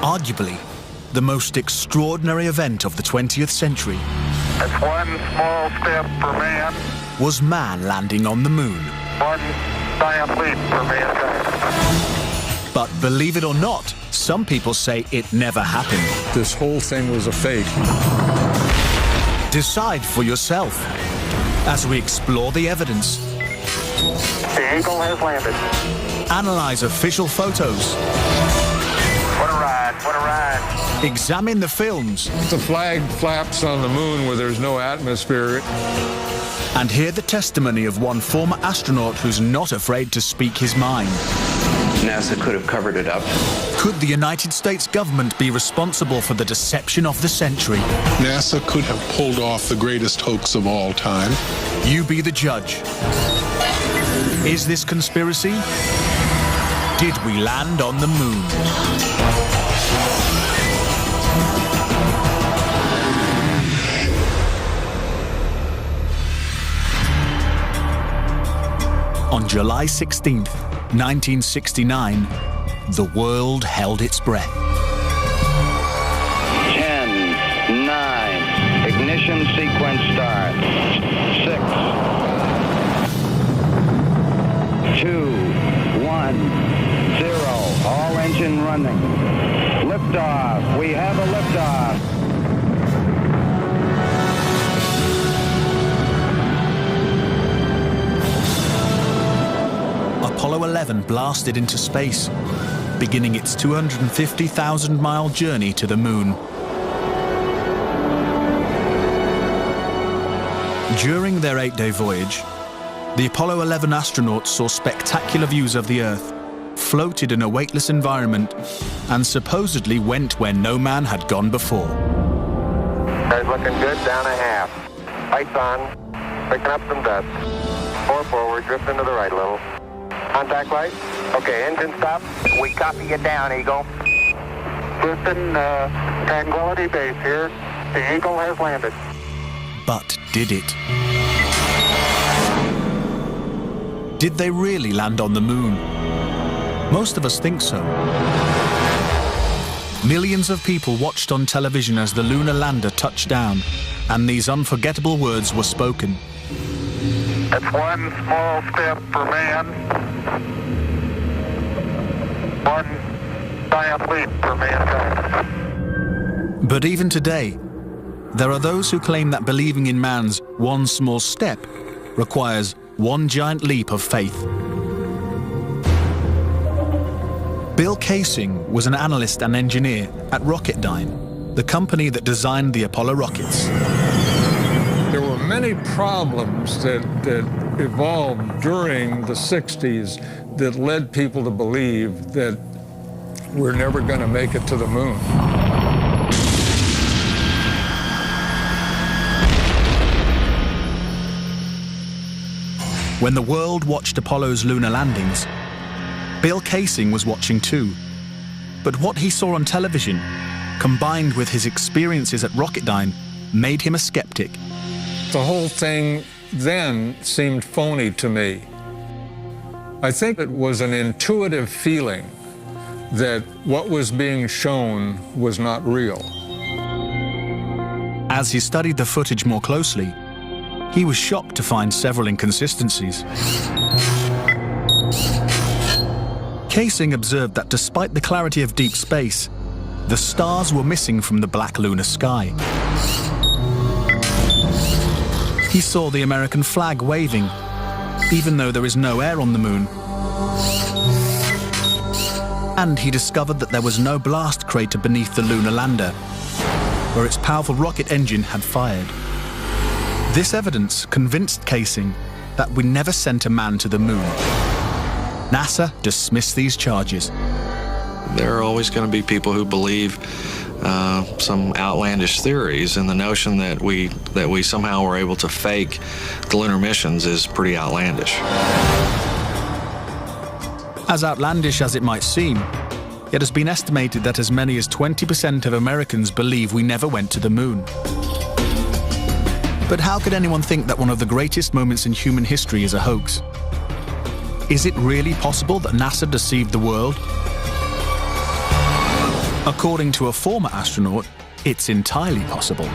Arguably, the most extraordinary event of the 20th century It's one small step for man, was man landing on the moon. one giant leap for mankind. But believe it or not, some people say it never happened. This whole thing was a fake. Decide for yourself as we explore the evidence, The Eagle has landed. analyze official photos, What a ride, what a ride. examine the films, The flag flaps on the moon where there's no atmosphere. and hear the testimony of one former astronaut who's not afraid to speak his mind. NASA could have covered it up. Could the United States government be responsible for the deception of the century? NASA could have pulled off the greatest hoax of all time. You be the judge. Is this conspiracy? Did we land on the moon? On July 16th, 1969, the world held its breath. 10, 9, ignition sequence start. 6, 2, 1, 0. All engine running. Liftoff. We have a liftoff. Apollo 11 blasted into space, beginning its 250,000-mile journey to the moon. During their 8-day voyage, the Apollo 11 astronauts saw spectacular views of the Earth, floated in a weightless environment, and supposedly went where no man had gone before. Guys looking good, down a half. Lights on, picking up some dust. 4 forward, drifting to the right a little. Contact light. Okay, engine stop. We copy you down, Eagle. Houston, Tranquility Base here. The Eagle has landed. But did it? Did they really land on the moon? Most of us think so. Millions of people watched on television as the lunar lander touched down, and these unforgettable words were spoken. It's one small step for man, one giant leap for mankind. But even today, there are those who claim that believing in man's one small step requires one giant leap of faith. Bill Kaysing was an analyst and engineer at Rocketdyne, the company that designed the Apollo rockets. There were many problems that evolved during the 60s that led people to believe that we're never going to make it to the moon. When the world watched Apollo's lunar landings, Bill Kaysing was watching too. But what he saw on television, combined with his experiences at Rocketdyne, made him a skeptic. The whole thing then seemed phony to me. I think it was an intuitive feeling that what was being shown was not real. As he studied the footage more closely, he was shocked to find several inconsistencies. Kaysing observed that despite the clarity of deep space, the stars were missing from the black lunar sky. He saw the American flag waving, even though there is no air on the moon. And he discovered that there was no blast crater beneath the lunar lander, where its powerful rocket engine had fired. This evidence convinced Kaysing that we never sent a man to the moon. NASA dismissed these charges. There are always going to be people who believe some outlandish theories, and the notion that we somehow were able to fake the lunar missions is pretty outlandish. As outlandish as it might seem, it has been estimated that as many as 20% of Americans believe we never went to the moon. But how could anyone think that one of the greatest moments in human history is a hoax? Is it really possible that NASA deceived the world? According to a former astronaut, it's entirely possible.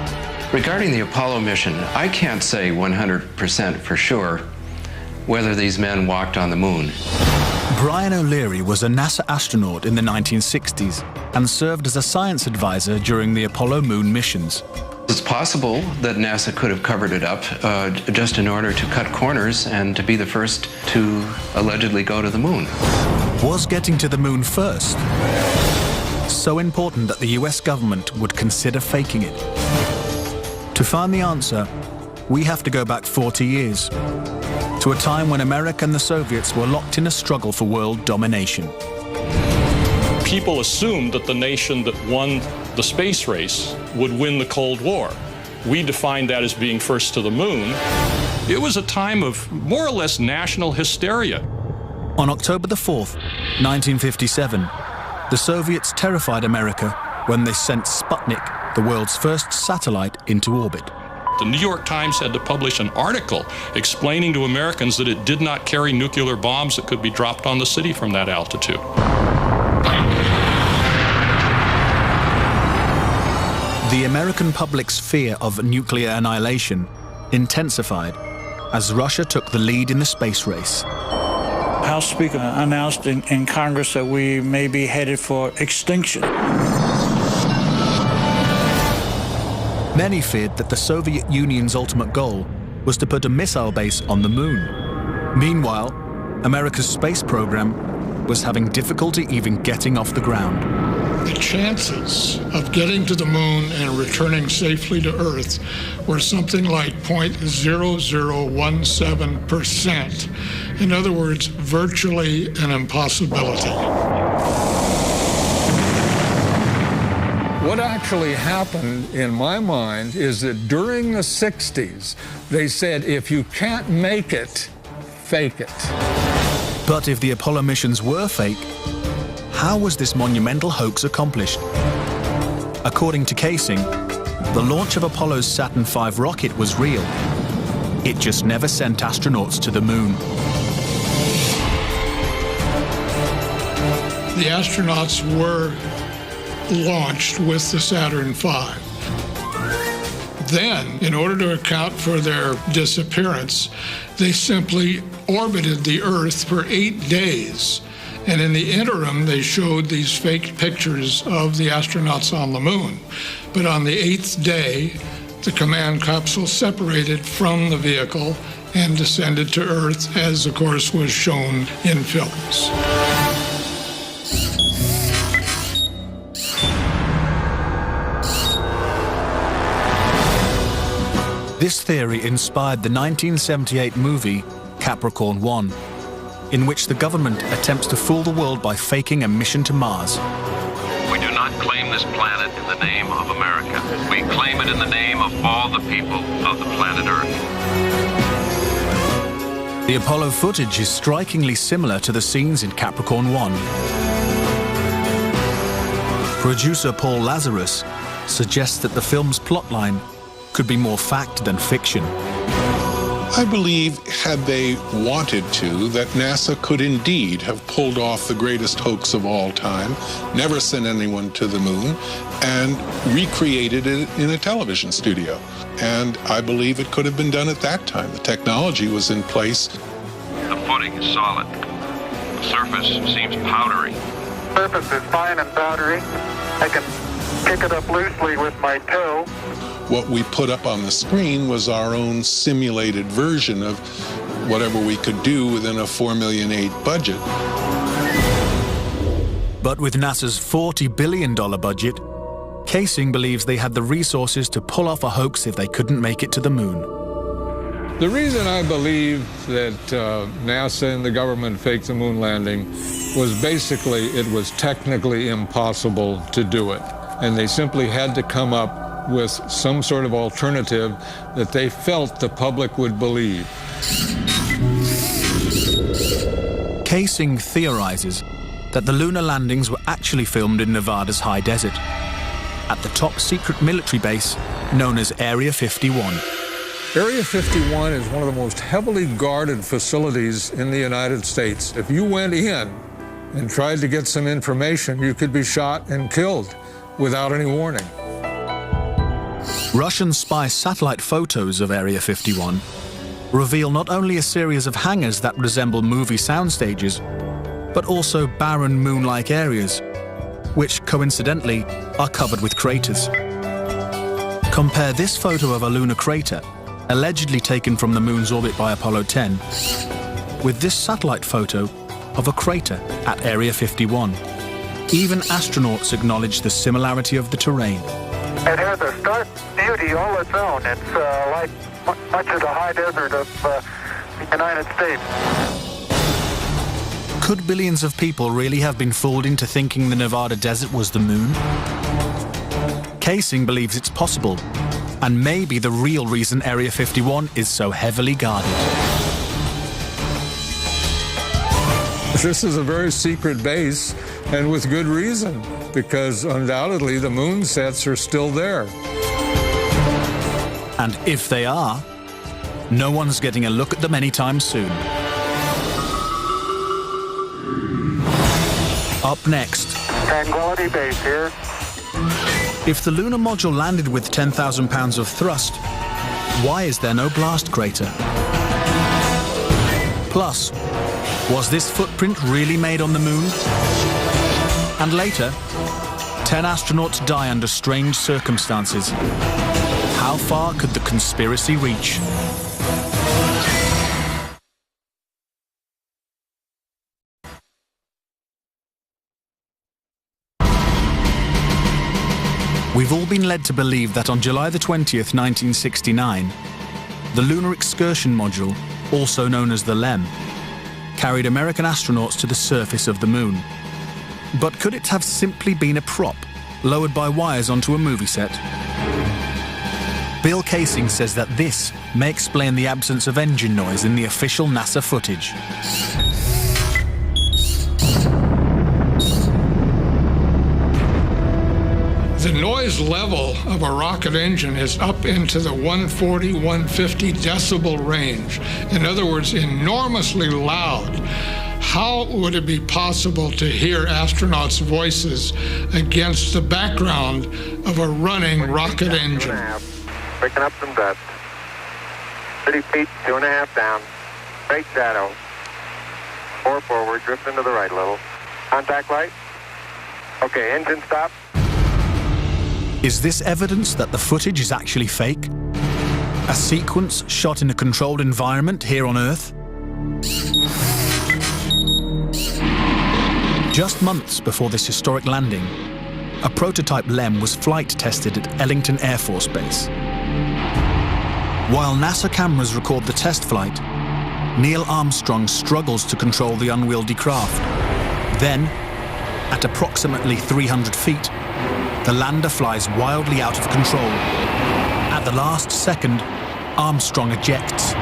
Regarding the Apollo mission, I can't say 100% for sure whether these men walked on the moon. Brian O'Leary was a NASA astronaut in the 1960s and served as a science advisor during the Apollo moon missions. It's possible that NASA could have covered it up just in order to cut corners and to be the first to allegedly go to the moon. Was getting to the moon first so important that the US government would consider faking it? To find the answer, we have to go back 40 years, to a time when America and the Soviets were locked in a struggle for world domination. People assumed that the nation that won the space race would win the Cold War. We defined that as being first to the moon. It was a time of more or less national hysteria. On October the 4th, 1957, the Soviets terrified America when they sent Sputnik, the world's first satellite, into orbit. The New York Times had to publish an article explaining to Americans that it did not carry nuclear bombs that could be dropped on the city from that altitude. The American public's fear of nuclear annihilation intensified as Russia took the lead in the space race. House Speaker announced in Congress that we may be headed for extinction. Many feared that the Soviet Union's ultimate goal was to put a missile base on the moon. Meanwhile, America's space program was having difficulty even getting off the ground. The chances of getting to the moon and returning safely to Earth were something like 0.0017%. In other words, virtually an impossibility. What actually happened, in my mind, is that during the 60s, they said, if you can't make it, fake it. But if the Apollo missions were fake, how was this monumental hoax accomplished? According to Casing, the launch of Apollo's Saturn V rocket was real. It just never sent astronauts to the moon. The astronauts were launched with the Saturn V. Then, in order to account for their disappearance, they simply orbited the Earth for 8 days. And in the interim, they showed these fake pictures of the astronauts on the moon. But on the 8th day, the command capsule separated from the vehicle and descended to Earth, as of course was shown in films. This theory inspired the 1978 movie Capricorn 1, in which the government attempts to fool the world by faking a mission to Mars. We do not claim this planet in the name of America. We claim it in the name of all the people of the planet Earth. The Apollo footage is strikingly similar to the scenes in Capricorn 1. Producer Paul Lazarus suggests that the film's plotline could be more fact than fiction. I believe, had they wanted to, that NASA could indeed have pulled off the greatest hoax of all time, never sent anyone to the moon, and recreated it in a television studio. And I believe it could have been done at that time. The technology was in place. The footing is solid. The surface seems powdery. Surface is fine and powdery. I can pick it up loosely with my toe. What we put up on the screen was our own simulated version of whatever we could do within a $4.8 million budget. But with NASA's $40 billion budget, Casing believes they had the resources to pull off a hoax if they couldn't make it to the moon. The reason I believe that NASA and the government faked the moon landing was basically it was technically impossible to do it. And they simply had to come up with some sort of alternative that they felt the public would believe. Casing theorizes that the lunar landings were actually filmed in Nevada's high desert, at the top secret military base known as Area 51. Area 51 is one of the most heavily guarded facilities in the United States. If you went in and tried to get some information, you could be shot and killed. without any warning. Russian spy satellite photos of Area 51 reveal not only a series of hangars that resemble movie sound stages, but also barren moon-like areas, which coincidentally are covered with craters. Compare this photo of a lunar crater, allegedly taken from the moon's orbit by Apollo 10, with this satellite photo of a crater at Area 51. Even astronauts acknowledge the similarity of the terrain. It has a stark beauty all its own. It's like much of the high desert of the United States. Could billions of people really have been fooled into thinking the Nevada desert was the moon? Casing believes it's possible, and maybe the real reason Area 51 is so heavily guarded. This is a very secret base, and with good reason, because undoubtedly the moon sets are still there. And if they are, no one's getting a look at them anytime soon. Up next, Tranquility Base here. if the lunar module landed with 10,000 pounds of thrust, why is there no blast crater? Plus, was this footprint really made on the moon? And later, 10 astronauts die under strange circumstances. How far could the conspiracy reach? We've all been led to believe that on July the 20th, 1969, the Lunar Excursion Module, also known as the LEM, carried American astronauts to the surface of the moon. But could it have simply been a prop, lowered by wires onto a movie set? Bill Casing says that this may explain the absence of engine noise in the official NASA footage. The noise level of a rocket engine is up into the 140, 150 decibel range. In other words, enormously loud. How would it be possible to hear astronauts' voices against the background of a running rocket engine? Picking up some dust. 30 feet, 2.5 down. Straight shadow. 4 forward, drifting to the right a little. Contact light. Okay, engine stop. Is this evidence that the footage is actually fake? A sequence shot in a controlled environment here on Earth? Just months before this historic landing, a prototype LEM was flight tested at Ellington Air Force Base. While NASA cameras record the test flight, Neil Armstrong struggles to control the unwieldy craft. Then, at approximately 300 feet, the lander flies wildly out of control. At the last second, Armstrong ejects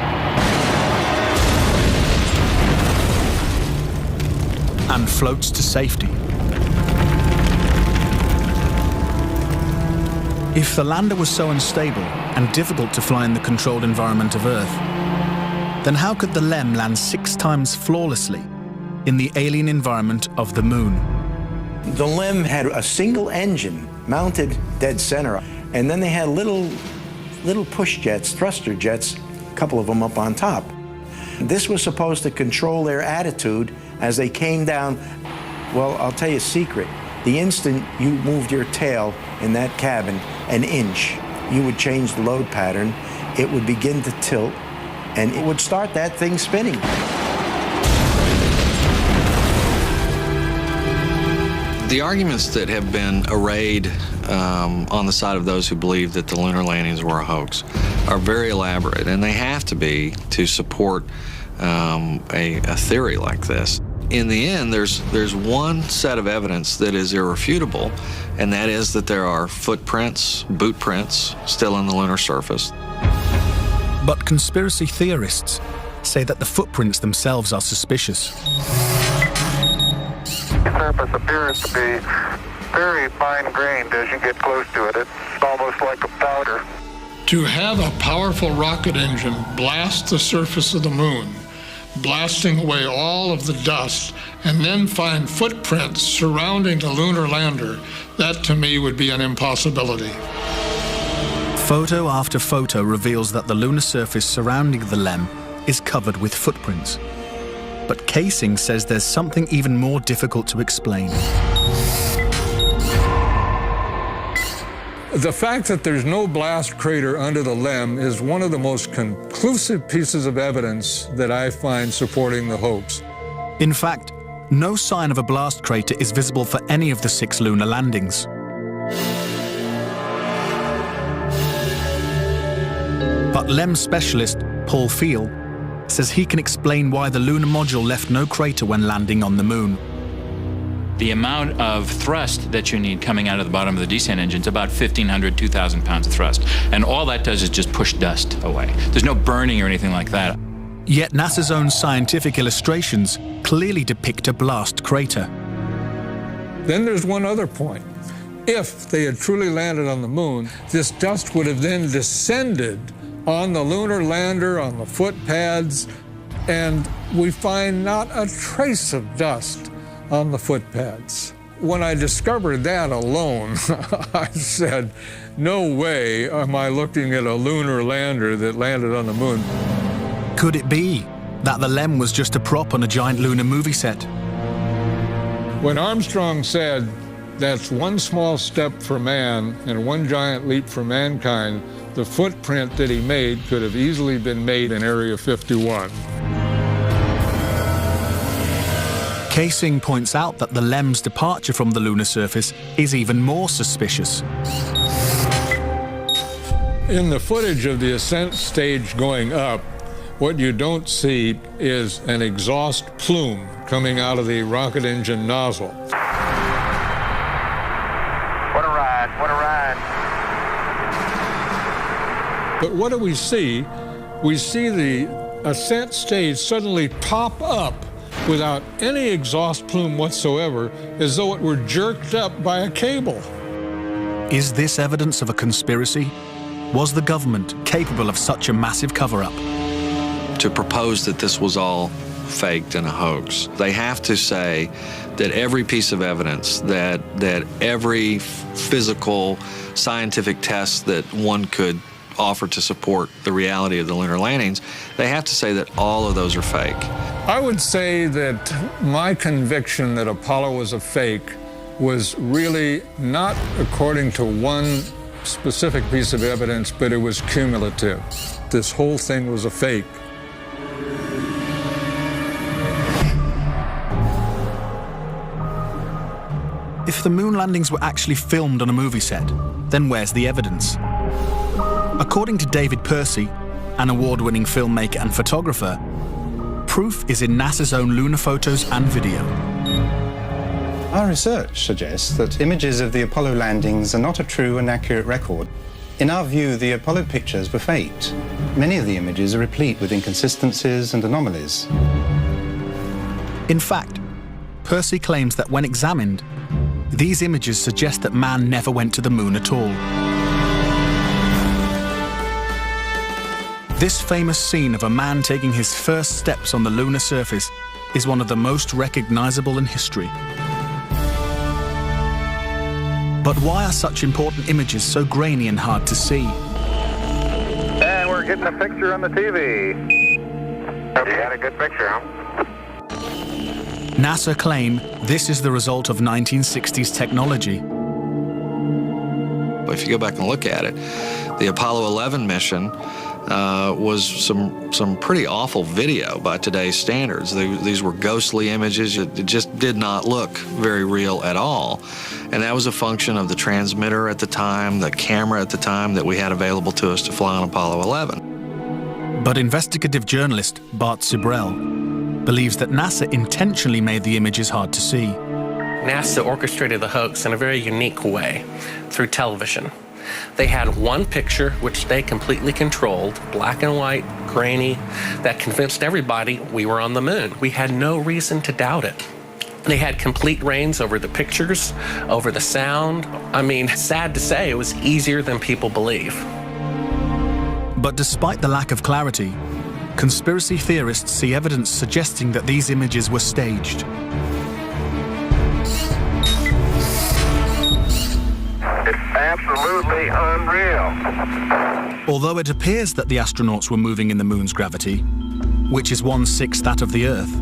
and floats to safety. If the lander was so unstable and difficult to fly in the controlled environment of Earth, then how could the LEM land 6 times flawlessly in the alien environment of the moon? The LEM had a single engine mounted dead center, and then they had little push jets, thruster jets, a couple of them up on top. This was supposed to control their attitude as they came down. Well, I'll tell you a secret. The instant you moved your tail in that cabin an inch, you would change the load pattern, it would begin to tilt, and it would start that thing spinning. The arguments that have been arrayed on the side of those who believe that the lunar landings were a hoax are very elaborate, and they have to be to support a theory like this. In the end, there's one set of evidence that is irrefutable, and that is that there are footprints, boot prints, still in the lunar surface. But conspiracy theorists say that the footprints themselves are suspicious. The surface appears to be very fine-grained as you get close to it. It's almost like a powder. To have a powerful rocket engine blast the surface of the moon blasting away all of the dust, and then find footprints surrounding the lunar lander, that to me would be an impossibility. Photo after photo reveals that the lunar surface surrounding the LEM is covered with footprints. But Kaysing says there's something even more difficult to explain. The fact that there's no blast crater under the LEM is one of the most conclusive pieces of evidence that I find supporting the hoax. In fact, no sign of a blast crater is visible for any of the 6 lunar landings. But LEM specialist Paul Feil says he can explain why the lunar module left no crater when landing on the moon. The amount of thrust that you need coming out of the bottom of the descent engine is about 1,500, 2,000 pounds of thrust. And all that does is just push dust away. There's no burning or anything like that. Yet NASA's own scientific illustrations clearly depict a blast crater. Then there's one other point. If they had truly landed on the moon, this dust would have then descended on the lunar lander, on the foot pads, and we find not a trace of dust on the foot pads. When I discovered that alone, I said, no way am I looking at a lunar lander that landed on the moon. Could it be that the LEM was just a prop on a giant lunar movie set? When Armstrong said, that's one small step for man and one giant leap for mankind, the footprint that he made could have easily been made in Area 51. Kaysing points out that the LEM's departure from the lunar surface is even more suspicious. In the footage of the ascent stage going up, what you don't see is an exhaust plume coming out of the rocket engine nozzle. What a ride, what a ride. But what do we see? We see the ascent stage suddenly pop up without any exhaust plume whatsoever, as though it were jerked up by a cable. Is this evidence of a conspiracy? Was the government capable of such a massive cover-up? To propose that this was all faked and a hoax, they have to say that every piece of evidence, that every physical, scientific test that one could offer to support the reality of the lunar landings, they have to say that all of those are fake. I would say that my conviction that Apollo was a fake was really not according to one specific piece of evidence, but it was cumulative. This whole thing was a fake. If the moon landings were actually filmed on a movie set, then where's the evidence? According to David Percy, an award-winning filmmaker and photographer, proof is in NASA's own lunar photos and video. Our research suggests that images of the Apollo landings are not a true and accurate record. In our view, the Apollo pictures were faked. Many of the images are replete with inconsistencies and anomalies. In fact, Percy claims that when examined, these images suggest that man never went to the moon at all. This famous scene of a man taking his first steps on the lunar surface is one of the most recognizable in history. But why are such important images so grainy and hard to see? And we're getting a picture on the TV. You got a good picture, huh? NASA claim this is the result of 1960s technology. If you go back and look at it, the Apollo 11 mission was some pretty awful video by today's standards. These were ghostly images. It just did not look very real at all. And that was a function of the transmitter at the time, the camera at the time that we had available to us to fly on Apollo 11. But investigative journalist Bart Sibrel believes that NASA intentionally made the images hard to see. NASA orchestrated the hoax in a very unique way through television. They had one picture which they completely controlled, black and white, grainy, that convinced everybody we were on the moon. We had no reason to doubt it. They had complete reins over the pictures, over the sound. I mean, sad to say, it was easier than people believe. But despite the lack of clarity, conspiracy theorists see evidence suggesting that these images were staged. It's absolutely unreal. Although it appears that the astronauts were moving in the moon's gravity, which is 1/6 that of the Earth,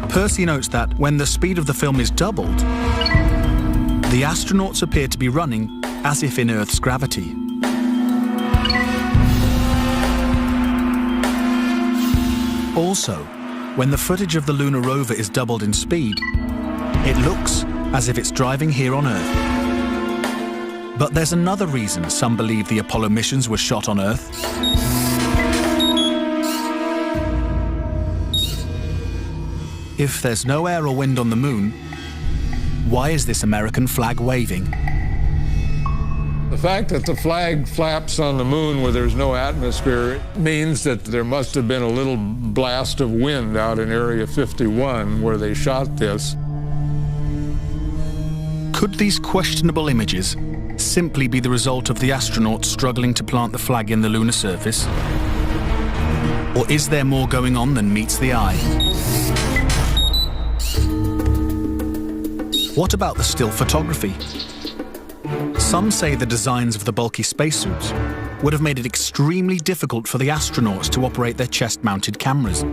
Percy notes that when the speed of the film is doubled, the astronauts appear to be running as if in Earth's gravity. Also, when the footage of the lunar rover is doubled in speed, it looks as if it's driving here on Earth. But there's another reason some believe the Apollo missions were shot on Earth. If there's no air or wind on the moon, why is this American flag waving? The fact that the flag flaps on the moon where there's no atmosphere means that there must have been a little blast of wind out in Area 51 where they shot this. Could these questionable images simply be the result of the astronauts struggling to plant the flag in the lunar surface? Or is there more going on than meets the eye? What about the still photography? Some say the designs of the bulky spacesuits would have made it extremely difficult for the astronauts to operate their chest-mounted cameras.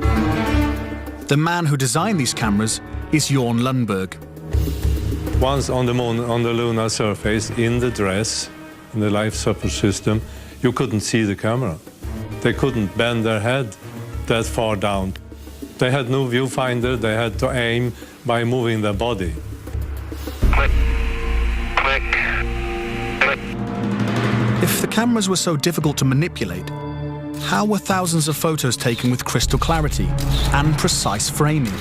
The man who designed these cameras is Jorn Lundberg. Once on the moon, on the lunar surface, in the dress, in the life support system, you couldn't see the camera. They couldn't bend their head that far down. They had no viewfinder, they had to aim by moving their body. Click, click, click. If the cameras were so difficult to manipulate, how were thousands of photos taken with crystal clarity and precise framing?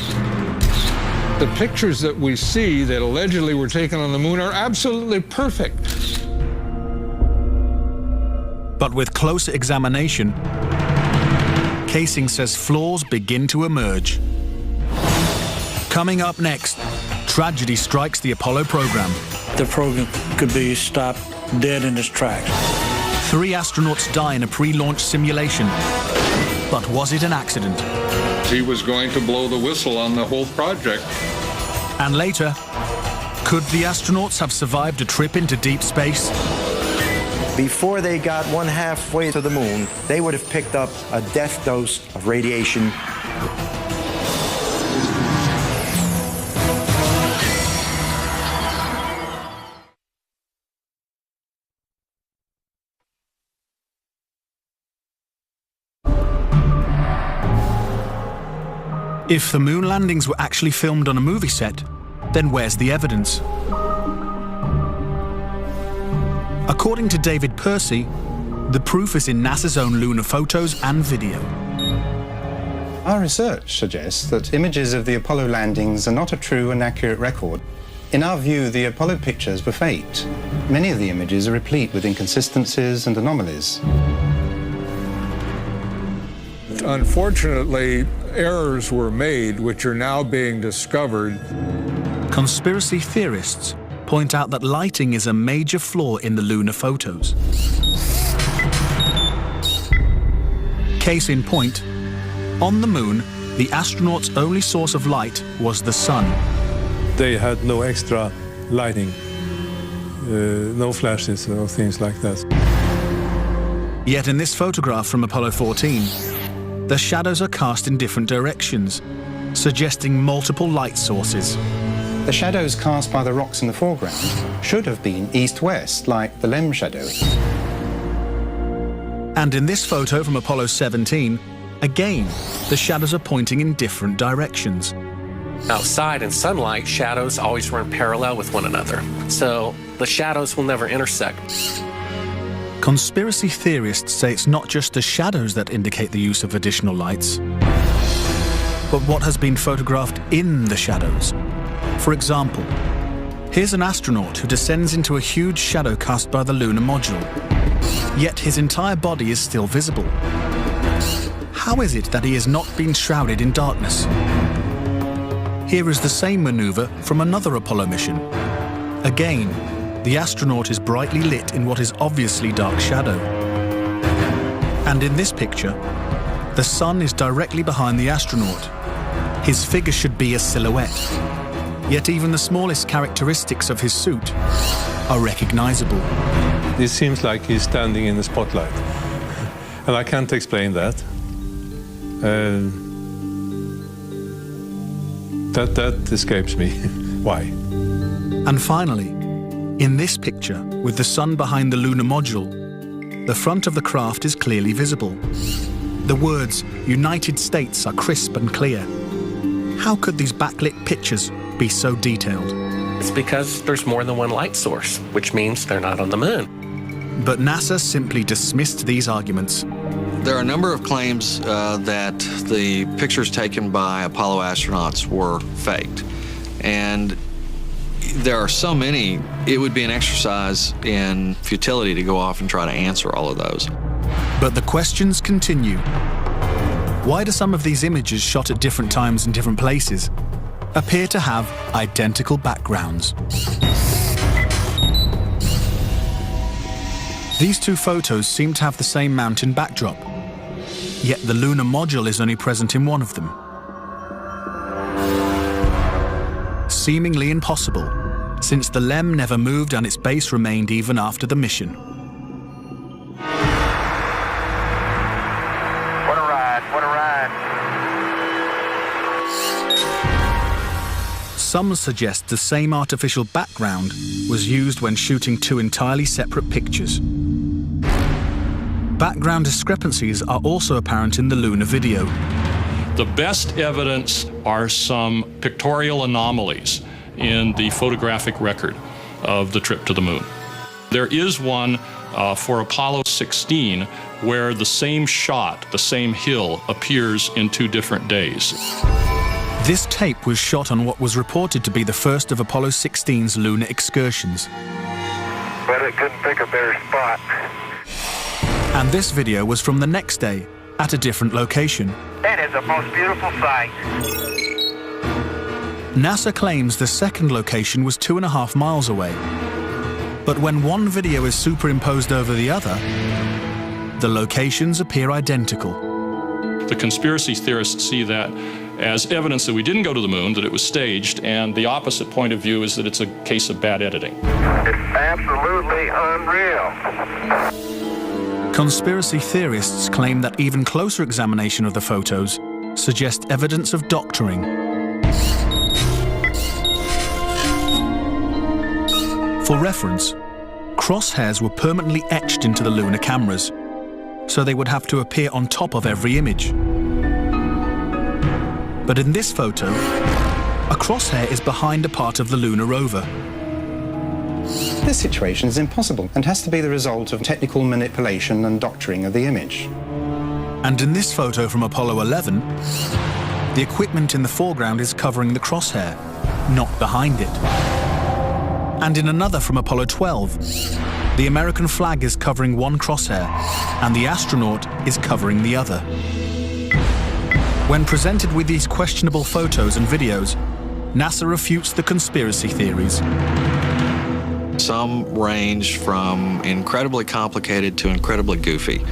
The pictures that we see that allegedly were taken on the moon are absolutely perfect. But with closer examination, Casing says flaws begin to emerge. Coming up next, tragedy strikes the Apollo program. The program could be stopped dead in its tracks. 3 astronauts die in a pre-launch simulation. But was it an accident? He was going to blow the whistle on the whole project. And later, could the astronauts have survived a trip into deep space? Before they got 1/2 to the moon, they would have picked up a death dose of radiation. If the moon landings were actually filmed on a movie set, then where's the evidence? According to David Percy, the proof is in NASA's own lunar photos and video. Our research suggests that images of the Apollo landings are not a true and accurate record. In our view, the Apollo pictures were faked. Many of the images are replete with inconsistencies and anomalies. Unfortunately, errors were made which are now being discovered. Conspiracy theorists point out that lighting is a major flaw in the lunar photos. Case in point, on the moon, the astronauts' only source of light was the sun. They had no extra lighting, no flashes or things like that. Yet in this photograph from Apollo 14, the shadows are cast in different directions, suggesting multiple light sources. The shadows cast by the rocks in the foreground should have been east-west, like the LEM shadow. And in this photo from Apollo 17, again, the shadows are pointing in different directions. Outside in sunlight, shadows always run parallel with one another, so the shadows will never intersect. Conspiracy theorists say it's not just the shadows that indicate the use of additional lights, but what has been photographed in the shadows. For example, here's an astronaut who descends into a huge shadow cast by the lunar module, yet his entire body is still visible. How is it that he has not been shrouded in darkness? Here is the same maneuver from another Apollo mission. Again, the astronaut is brightly lit in what is obviously dark shadow. And in this picture, The sun is directly behind the astronaut. His figure should be a silhouette. Yet even the smallest characteristics of his suit are recognizable. It seems like he's standing in the spotlight. And I can't explain that. That escapes me. Why? And finally, in this picture, with the sun behind the lunar module, the front of the craft is clearly visible. The words United States are crisp and clear. How could these backlit pictures be so detailed? It's because there's more than one light source, which means they're not on the moon. But NASA simply dismissed these arguments. There are a number of claims that the pictures taken by Apollo astronauts were faked. And there are so many, it would be an exercise in futility to go off and try to answer all of those. But the questions continue. Why do some of these images shot at different times in different places appear to have identical backgrounds? These two photos seem to have the same mountain backdrop, yet the lunar module is only present in one of them. Seemingly impossible, since the LEM never moved and its base remained even after the mission. What a ride, what a ride. Some suggest the same artificial background was used when shooting two entirely separate pictures. Background discrepancies are also apparent in the lunar video. The best evidence are some pictorial anomalies in the photographic record of the trip to the moon. There is one for Apollo 16 where the same shot, the same hill, appears in 2 different days. This tape was shot on what was reported to be the first of Apollo 16's lunar excursions. But it couldn't pick a better spot. And this video was from the next day, at a different location. That is the most beautiful sight. NASA claims the second location was 2.5 miles away. But when one video is superimposed over the other, the locations appear identical. The conspiracy theorists see that as evidence that we didn't go to the moon, that it was staged, and the opposite point of view is that it's a case of bad editing. It's absolutely unreal. Conspiracy theorists claim that even closer examination of the photos suggests evidence of doctoring. For reference, crosshairs were permanently etched into the lunar cameras, so they would have to appear on top of every image. But in this photo, a crosshair is behind a part of the lunar rover. This situation is impossible and has to be the result of technical manipulation and doctoring of the image. And in this photo from Apollo 11, the equipment in the foreground is covering the crosshair, not behind it. And in another from Apollo 12, the American flag is covering one crosshair, and the astronaut is covering the other. When presented with these questionable photos and videos, NASA refutes the conspiracy theories. Some range from incredibly complicated to incredibly goofy.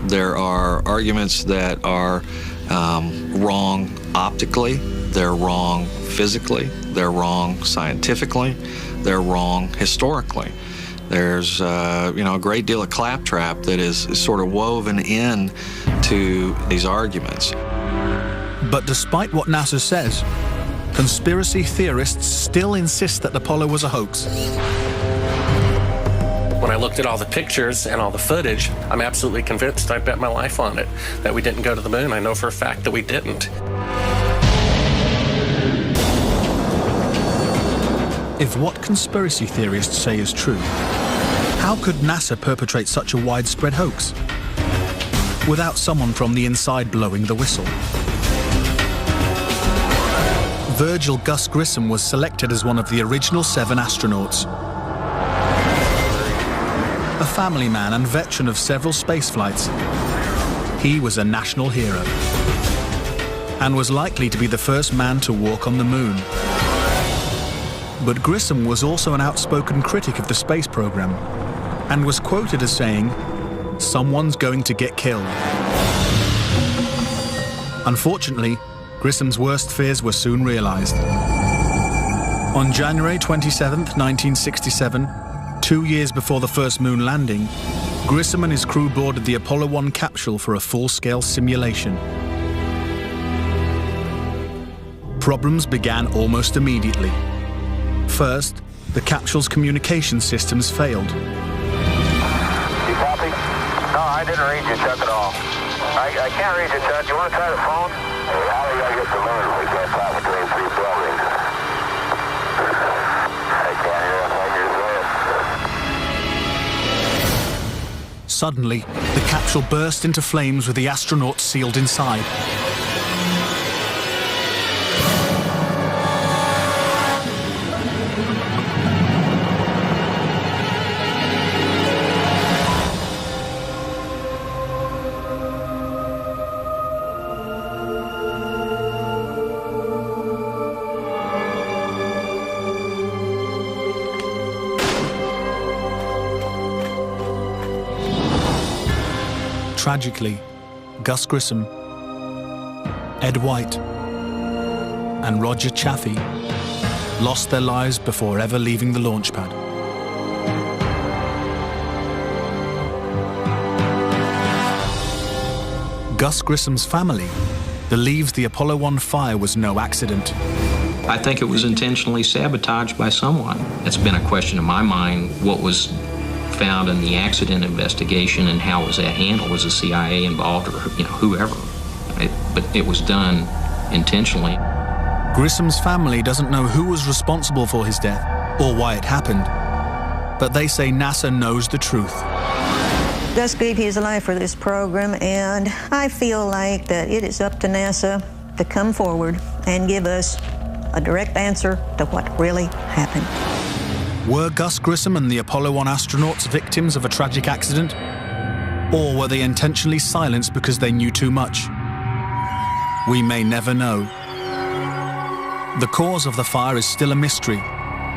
There are arguments that are wrong optically, they're wrong physically, they're wrong scientifically, they're wrong historically. There's a great deal of claptrap that is sort of woven in to these arguments. But despite what NASA says, conspiracy theorists still insist that Apollo was a hoax. When I looked at all the pictures and all the footage, I'm absolutely convinced, I bet my life on it, that we didn't go to the moon. I know for a fact that we didn't. If what conspiracy theorists say is true, how could NASA perpetrate such a widespread hoax without someone from the inside blowing the whistle? Virgil Gus Grissom was selected as one of the original 7 astronauts. A family man and veteran of several space flights, he was a national hero and was likely to be the first man to walk on the moon. But Grissom was also an outspoken critic of the space program and was quoted as saying, "Someone's going to get killed." Unfortunately, Grissom's worst fears were soon realized. On January 27, 1967, 2 years before the first moon landing, Grissom and his crew boarded the Apollo 1 capsule for a full-scale simulation. Problems began almost immediately. First, the capsule's communication systems failed. You copy? No, I didn't read you, Chuck, at all. I can't read you, Chuck. You want to try the phone? Hey, how do you get the moon? We can't fly between 3 buildings. I can't hear a finger's word. Suddenly, the capsule burst into flames with the astronauts sealed inside. Tragically, Gus Grissom, Ed White, and Roger Chaffee lost their lives before ever leaving the launch pad. Gus Grissom's family believes the Apollo 1 fire was no accident. I think it was intentionally sabotaged by someone. It's been a question in my mind, what was found in the accident investigation and how was that handled? Was the CIA involved, or whoever? But it was done intentionally. Grissom's family doesn't know who was responsible for his death or why it happened, but they say NASA knows the truth. Gus gave his life for this program, and I feel like that it is up to NASA to come forward and give us a direct answer to what really happened. Were Gus Grissom and the Apollo 1 astronauts victims of a tragic accident? Or were they intentionally silenced because they knew too much? We may never know. The cause of the fire is still a mystery,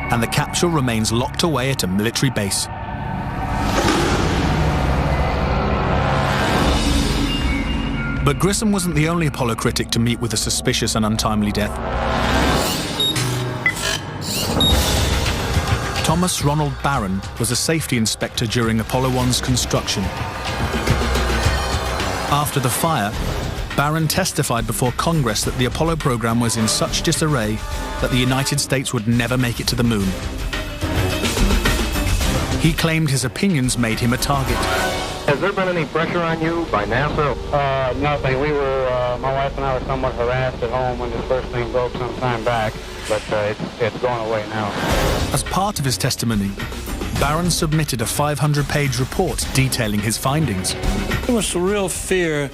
and the capsule remains locked away at a military base. But Grissom wasn't the only Apollo critic to meet with a suspicious and untimely death. Thomas Ronald Barron was a safety inspector during Apollo 1's construction. After the fire, Barron testified before Congress that the Apollo program was in such disarray that the United States would never make it to the moon. He claimed his opinions made him a target. Has there been any pressure on you by NASA? Nothing. We were, my wife and I were somewhat harassed at home when this first thing broke some time back, but it's gone away now. As part of his testimony, Barron submitted a 500-page report detailing his findings. There was a real fear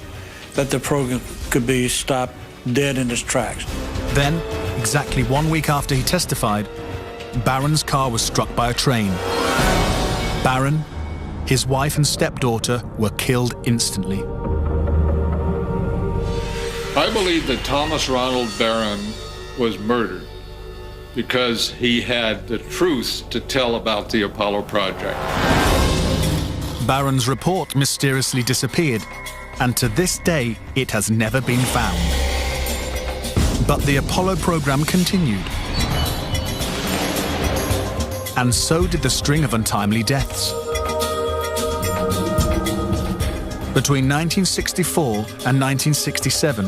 that the program could be stopped dead in its tracks. Then, exactly 1 week after he testified, Barron's car was struck by a train. Barron, his wife and stepdaughter were killed instantly. I believe that Thomas Ronald Barron was murdered because he had the truth to tell about the Apollo project. Barron's report mysteriously disappeared, and to this day, it has never been found. But the Apollo program continued. And so did the string of untimely deaths. Between 1964 and 1967,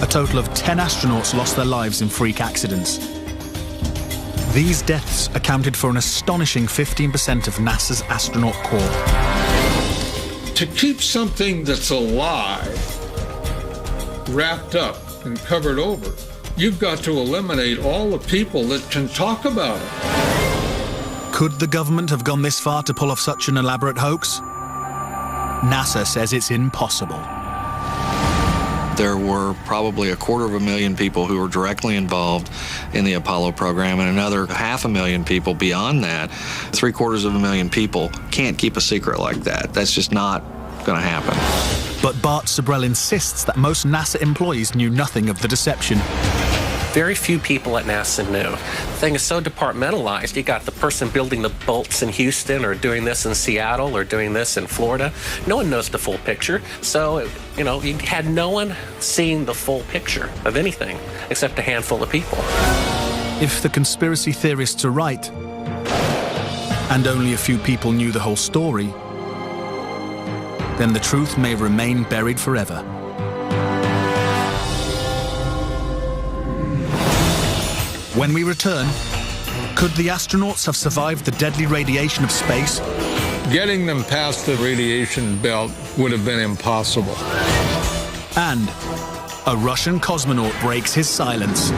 a total of 10 astronauts lost their lives in freak accidents. These deaths accounted for an astonishing 15% of NASA's astronaut corps. To keep something that's alive wrapped up and covered over, you've got to eliminate all the people that can talk about it. Could the government have gone this far to pull off such an elaborate hoax? NASA says it's impossible. There were probably 250,000 people who were directly involved in the Apollo program, and another 500,000 people beyond that. 750,000 people can't keep a secret like that. That's just not going to happen. But Bart Sibrel insists that most NASA employees knew nothing of the deception. Very few people at NASA knew. The thing is so departmentalized. You got the person building the bolts in Houston, or doing this in Seattle, or doing this in Florida. No one knows the full picture. So, you know, you had no one seeing the full picture of anything except a handful of people. If the conspiracy theorists are right, and only a few people knew the whole story, then the truth may remain buried forever. When we return, could the astronauts have survived the deadly radiation of space? Getting them past the radiation belt would have been impossible. And a Russian cosmonaut breaks his silence.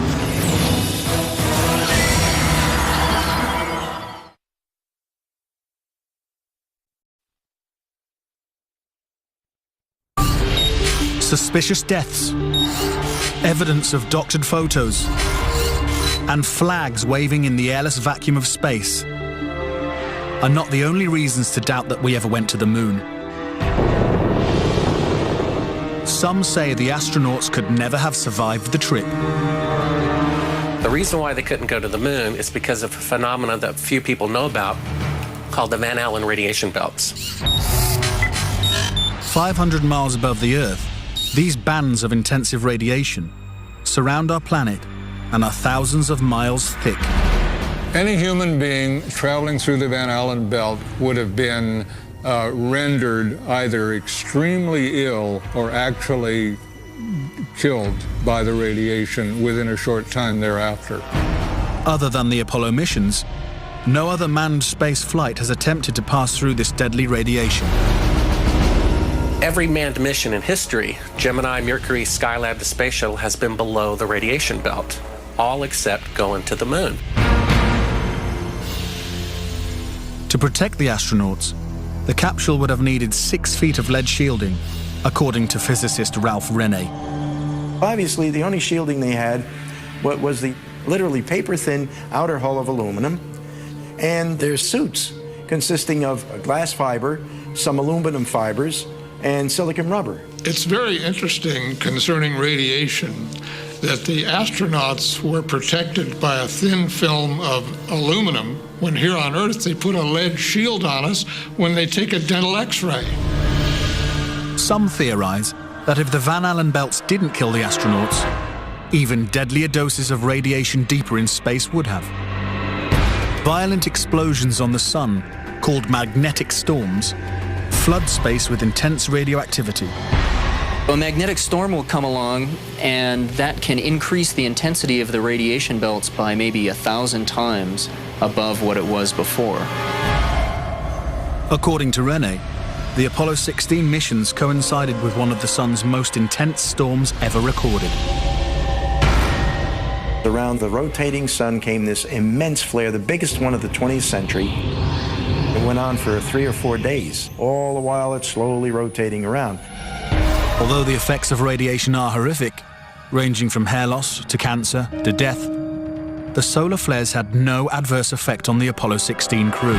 Suspicious deaths, evidence of doctored photos, and flags waving in the airless vacuum of space are not the only reasons to doubt that we ever went to the moon. Some say the astronauts could never have survived the trip. The reason why they couldn't go to the moon is because of a phenomenon that few people know about called the Van Allen radiation belts. 500 miles above the Earth, these bands of intensive radiation surround our planet and are thousands of miles thick. Any human being traveling through the Van Allen belt would have been rendered either extremely ill or actually killed by the radiation within a short time thereafter. Other than the Apollo missions, no other manned space flight has attempted to pass through this deadly radiation. Every manned mission in history, Gemini, Mercury, Skylab, the Space Shuttle, has been below the radiation belt, all except going to the moon. To protect the astronauts, the capsule would have needed 6 feet of lead shielding, according to physicist Ralph Rene. Obviously, the only shielding they had was the literally paper-thin outer hull of aluminum, and their suits consisting of glass fiber, some aluminum fibers, and silicon rubber. It's very interesting concerning radiation that the astronauts were protected by a thin film of aluminum when here on Earth they put a lead shield on us when they take a dental x-ray. Some theorize that if the Van Allen belts didn't kill the astronauts, even deadlier doses of radiation deeper in space would have. Violent explosions on the sun, called magnetic storms, flood space with intense radioactivity. A magnetic storm will come along, and that can increase the intensity of the radiation belts by maybe 1,000 times above what it was before. According to Rene, the Apollo 16 missions coincided with one of the sun's most intense storms ever recorded. Around the rotating sun came this immense flare, the biggest one of the 20th century. It went on for 3 or 4 days. All the while it's slowly rotating around. Although the effects of radiation are horrific, ranging from hair loss to cancer to death, the solar flares had no adverse effect on the Apollo 16 crew.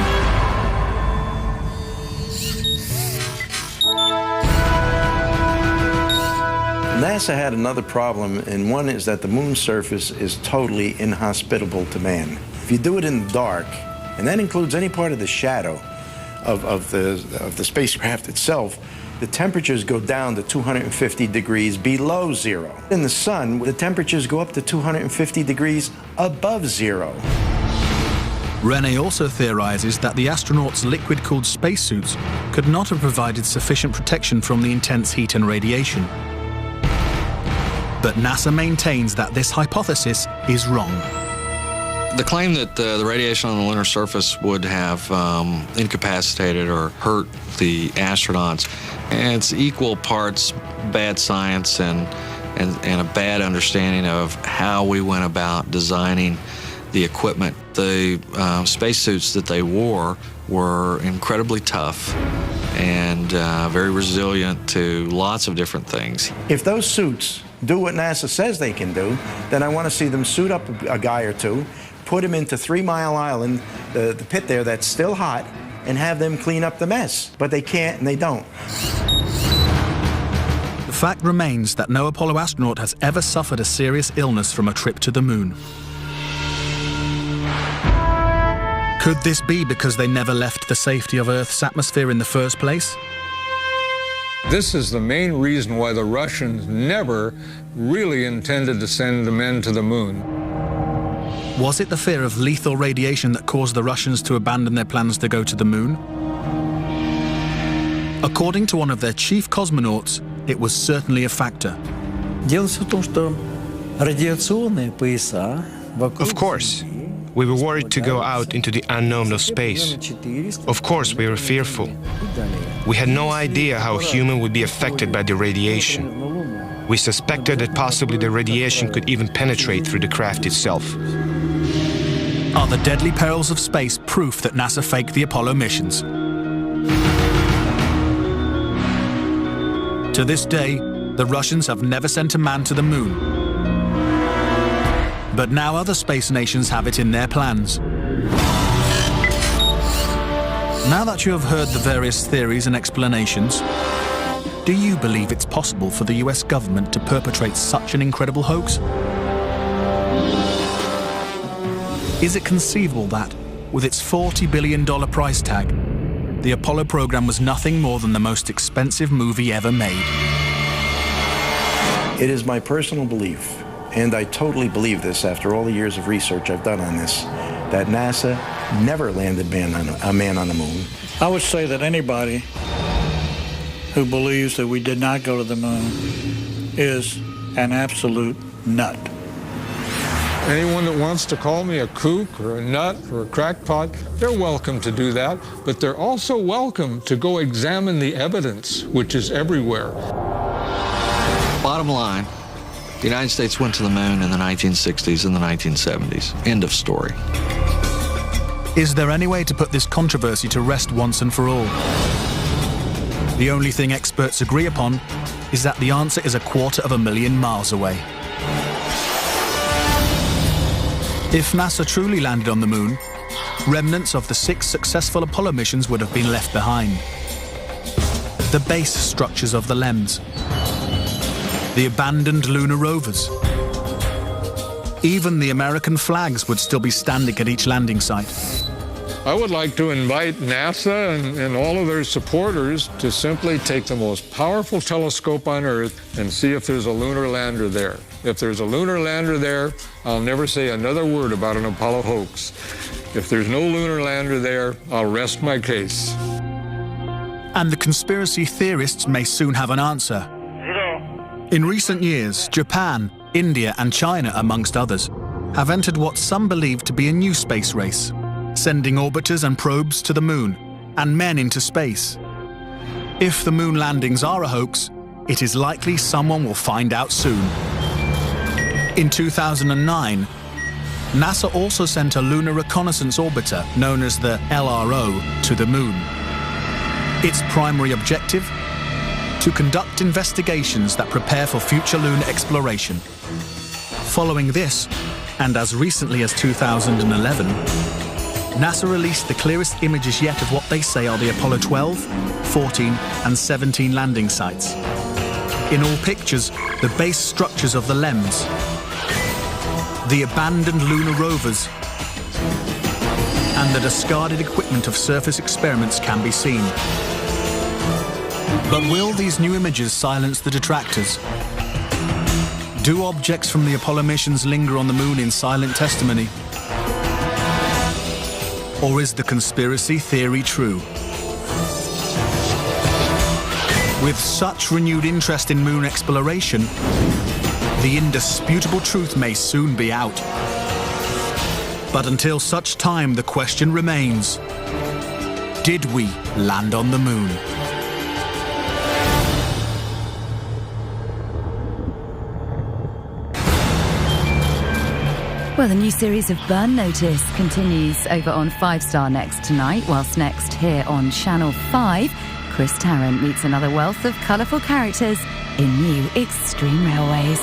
NASA had another problem, and one is that the moon's surface is totally inhospitable to man. If you do it in the dark, and that includes any part of the shadow of the spacecraft itself, the temperatures go down to 250 degrees below zero. In the sun, the temperatures go up to 250 degrees above zero. Rene also theorizes that the astronauts' liquid-cooled spacesuits could not have provided sufficient protection from the intense heat and radiation. But NASA maintains that this hypothesis is wrong. The claim that the radiation on the lunar surface would have incapacitated or hurt the astronauts, and it's equal parts bad science and a bad understanding of how we went about designing the equipment. The spacesuits that they wore were incredibly tough and very resilient to lots of different things. If those suits do what NASA says they can do, then I want to see them suit up a guy or two, put him into 3 Mile Island, the pit there that's still hot, and have them clean up the mess. But they can't and they don't. fact remains that no Apollo astronaut has ever suffered a serious illness from a trip to the moon. Could this be because they never left the safety of Earth's atmosphere in the first place? This is the main reason why the Russians never really intended to send the men to the moon. Was it the fear of lethal radiation that caused the Russians to abandon their plans to go to the moon? According to one of their chief cosmonauts, it was certainly a factor. Of course, we were worried to go out into the unknown of space. Of course, we were fearful. We had no idea how a human would be affected by the radiation. We suspected that possibly the radiation could even penetrate through the craft itself. Are the deadly perils of space proof that NASA faked the Apollo missions? To this day, the Russians have never sent a man to the moon. But now other space nations have it in their plans. Now that you have heard the various theories and explanations, do you believe it's possible for the US government to perpetrate such an incredible hoax? Is it conceivable that, with its $40 billion price tag, the Apollo program was nothing more than the most expensive movie ever made? It is my personal belief, and I totally believe this after all the years of research I've done on this, that NASA never landed a man on the moon. I would say that anybody who believes that we did not go to the moon is an absolute nut. Anyone that wants to call me a kook or a nut or a crackpot, they're welcome to do that, but they're also welcome to go examine the evidence, which is everywhere. Bottom line, the United States went to the moon in the 1960s and the 1970s. End of story. Is there any way to put this controversy to rest once and for all? The only thing experts agree upon is that the answer is 250,000 miles away. If NASA truly landed on the moon, remnants of the 6 successful Apollo missions would have been left behind. The base structures of the LEMs, the abandoned lunar rovers. Even the American flags would still be standing at each landing site. I would like to invite NASA and all of their supporters to simply take the most powerful telescope on Earth and see if there's a lunar lander there. If there's a lunar lander there, I'll never say another word about an Apollo hoax. If there's no lunar lander there, I'll rest my case. And the conspiracy theorists may soon have an answer. In recent years, Japan, India and China, amongst others, have entered what some believe to be a new space race, sending orbiters and probes to the moon and men into space. If the moon landings are a hoax, it is likely someone will find out soon. In 2009, NASA also sent a lunar reconnaissance orbiter known as the LRO to the moon. Its primary objective? To conduct investigations that prepare for future lunar exploration. Following this, and as recently as 2011, NASA released the clearest images yet of what they say are the Apollo 12, 14 and 17 landing sites. In all pictures, the base structures of the LEMs, the abandoned lunar rovers, and the discarded equipment of surface experiments can be seen. But will these new images silence the detractors? Do objects from the Apollo missions linger on the moon in silent testimony? Or is the conspiracy theory true? With such renewed interest in moon exploration, the indisputable truth may soon be out. But until such time, the question remains: did we land on the moon? Well, the new series of Burn Notice continues over on 5 Star Next tonight, whilst next here on Channel 5, Chris Tarrant meets another wealth of colourful characters in new Extreme Railways.